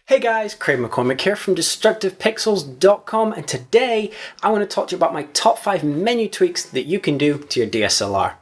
Hey guys, Craig McCormick here from DestructivePixels.com, and today I want to talk to you about my top 5 menu tweaks that you can do to your DSLR.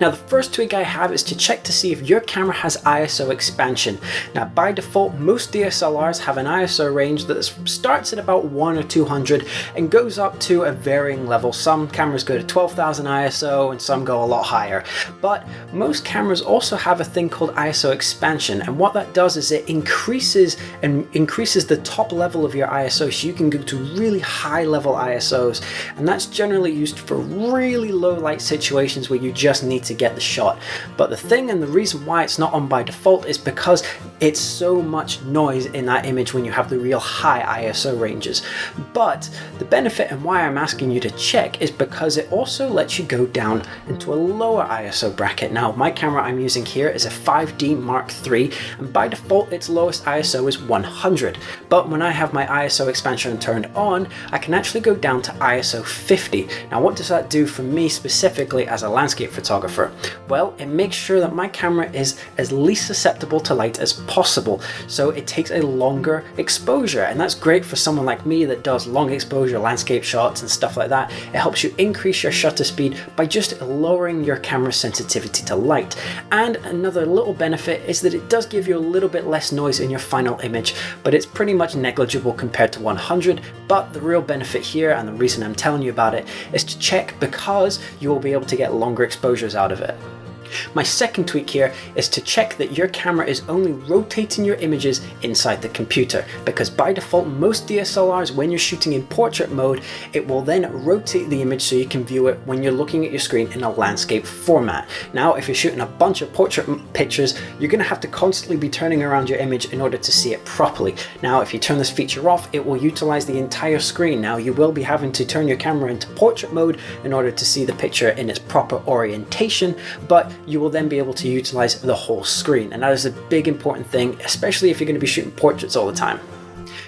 Now the first tweak I have is to check to see if your camera has ISO expansion. Now by default most DSLRs have an ISO range that starts at about 1 or 200 and goes up to a varying level. Some cameras go to 12,000 ISO and some go a lot higher. But most cameras also have a thing called ISO expansion, and what that does is it increases the top level of your ISO, so you can go to really high level ISOs, and that's generally used for really low light situations where you just need to get the shot. But the thing and the reason why it's not on by default is because it's so much noise in that image when you have the real high ISO ranges. But the benefit and why I'm asking you to check is because it also lets you go down into a lower ISO bracket. Now my camera I'm using here is a 5D Mark III, and by default its lowest ISO is 100. But when I have my ISO expansion turned on, I can actually go down to ISO 50. Now what does that do for me specifically as a landscape photographer? Well, it makes sure that my camera is as least susceptible to light as possible, so it takes a longer exposure, and that's great for someone like me that does long exposure landscape shots and stuff like that. It helps you increase your shutter speed by just lowering your camera sensitivity to light. And another little benefit is that it does give you a little bit less noise in your final image, but it's pretty much negligible compared to 100. But the real benefit here, and the reason I'm telling you about it, is to check because you will be able to get longer exposures out of it. My second tweak here is to check that your camera is only rotating your images inside the computer, because by default most DSLRs, when you're shooting in portrait mode, it will then rotate the image so you can view it when you're looking at your screen in a landscape format. Now if you're shooting a bunch of portrait pictures, you're going to have to constantly be turning around your image in order to see it properly. Now if you turn this feature off, it will utilize the entire screen. Now you will be having to turn your camera into portrait mode in order to see the picture in its proper orientation, but you will then be able to utilize the whole screen, and that is a big important thing, especially if you're going to be shooting portraits all the time.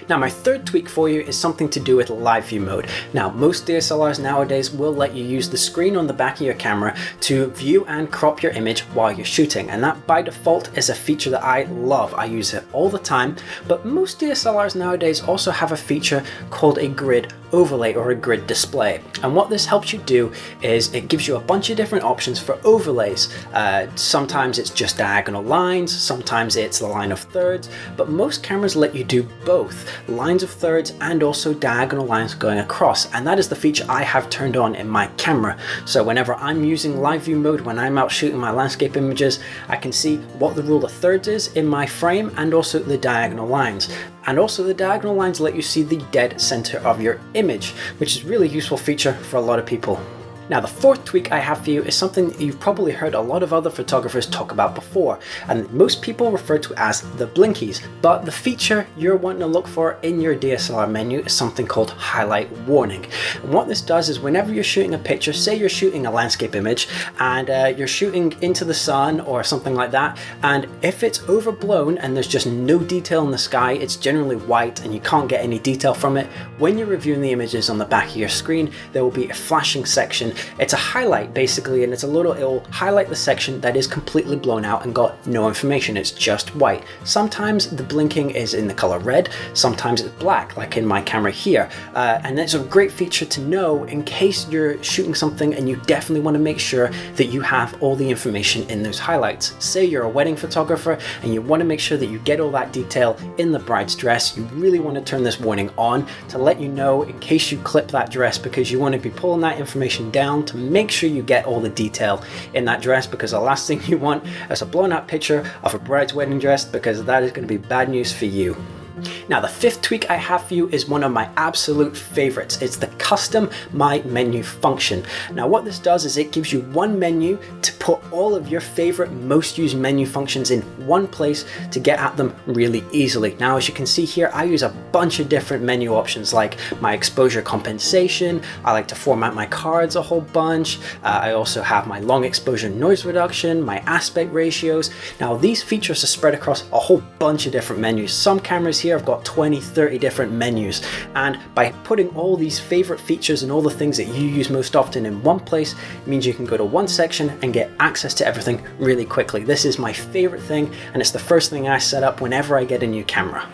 Now my third tweak for you is something to do with live view mode. Now most DSLRs nowadays will let you use the screen on the back of your camera to view and crop your image while you're shooting, and that by default is a feature that I love. I use it all the time, but most DSLRs nowadays also have a feature called a grid overlay or a grid display, and what this helps you do is it gives you a bunch of different options for overlays. Sometimes it's just diagonal lines, sometimes it's the line of thirds, but most cameras let you do both lines of thirds and also diagonal lines going across, and that is the feature I have turned on in my camera. So whenever I'm using live view mode, when I'm out shooting my landscape images, I can see what the rule of thirds is in my frame and also the diagonal lines. And also the diagonal lines let you see the dead center of your image, which is a really useful feature for a lot of people. Now the fourth tweak I have for you is something that you've probably heard a lot of other photographers talk about before, and most people refer to as the blinkies, but the feature you're wanting to look for in your DSLR menu is something called highlight warning. And what this does is whenever you're shooting a picture, say you're shooting a landscape image and you're shooting into the sun or something like that, and if it's overblown and there's just no detail in the sky, it's generally white and you can't get any detail from it, when you're reviewing the images on the back of your screen, there will be a flashing section. It's a highlight basically, and it'll highlight the section that is completely blown out and got no information. It's just white. Sometimes the blinking is in the color red, sometimes it's black, like in my camera here, and it's a great feature to know in case you're shooting something and you definitely want to make sure that you have all the information in those highlights. Say you're a wedding photographer and you want to make sure that you get all that detail in the bride's dress, you really want to turn this warning on to let you know in case you clip that dress, because you want to be pulling that information down to make sure you get all the detail in that dress, because the last thing you want is a blown out picture of a bride's wedding dress, because that is going to be bad news for you. Now the fifth tweak I have for you is one of my absolute favorites. It's the custom My Menu function. Now what this does is it gives you one menu to put all of your favorite most used menu functions in one place to get at them really easily. Now as you can see here, I use a bunch of different menu options like my exposure compensation, I like to format my cards a whole bunch, I also have my long exposure noise reduction, my aspect ratios. Now these features are spread across a whole bunch of different menus. Some cameras here here I've got 20, 30 different menus, and by putting all these favorite features and all the things that you use most often in one place, it means you can go to one section and get access to everything really quickly. This is my favorite thing, and it's the first thing I set up whenever I get a new camera.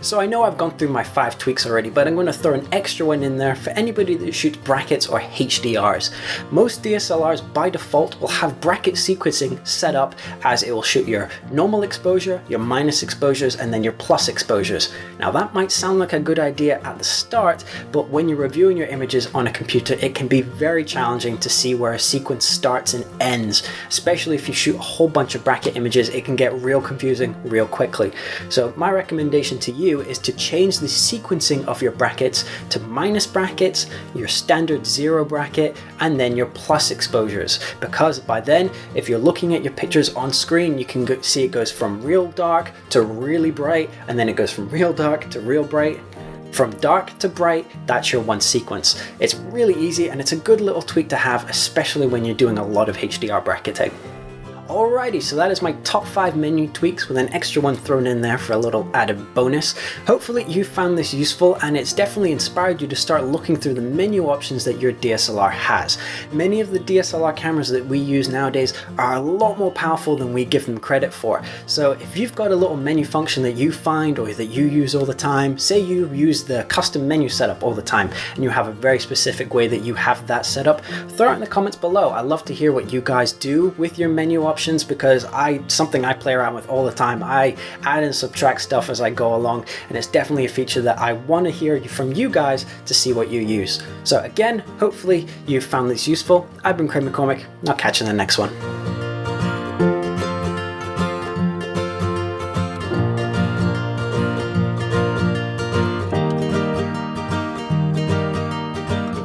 So I know I've gone through my 5 tweaks already, but I'm going to throw an extra one in there for anybody that shoots brackets or HDRs. Most DSLRs by default will have bracket sequencing set up as it will shoot your normal exposure, your minus exposures, and then your plus exposures. Now that might sound like a good idea at the start, but when you're reviewing your images on a computer, it can be very challenging to see where a sequence starts and ends. Especially if you shoot a whole bunch of bracket images, it can get real confusing real quickly. So my recommendation to you is to change the sequencing of your brackets to minus brackets, your standard 0 bracket, and then your plus exposures, because by then if you're looking at your pictures on screen, you can see it goes from real dark to really bright, and then it goes from real dark to real bright. From dark to bright, that's your one sequence. It's really easy, and it's a good little tweak to have, especially when you're doing a lot of HDR bracketing. Alrighty, so that is my top 5 menu tweaks with an extra one thrown in there for a little added bonus. Hopefully you found this useful, and it's definitely inspired you to start looking through the menu options that your DSLR has. Many of the DSLR cameras that we use nowadays are a lot more powerful than we give them credit for. So if you've got a little menu function that you find or that you use all the time, say you use the custom menu setup all the time and you have a very specific way that you have that set up, throw it in the comments below. I love to hear what you guys do with your menu options, because something I play around with all the time. I add and subtract stuff as I go along, and it's definitely a feature that I want to hear from you guys to see what you use. So again, hopefully you found this useful. I've been Craig McCormick. I'll catch you in the next one.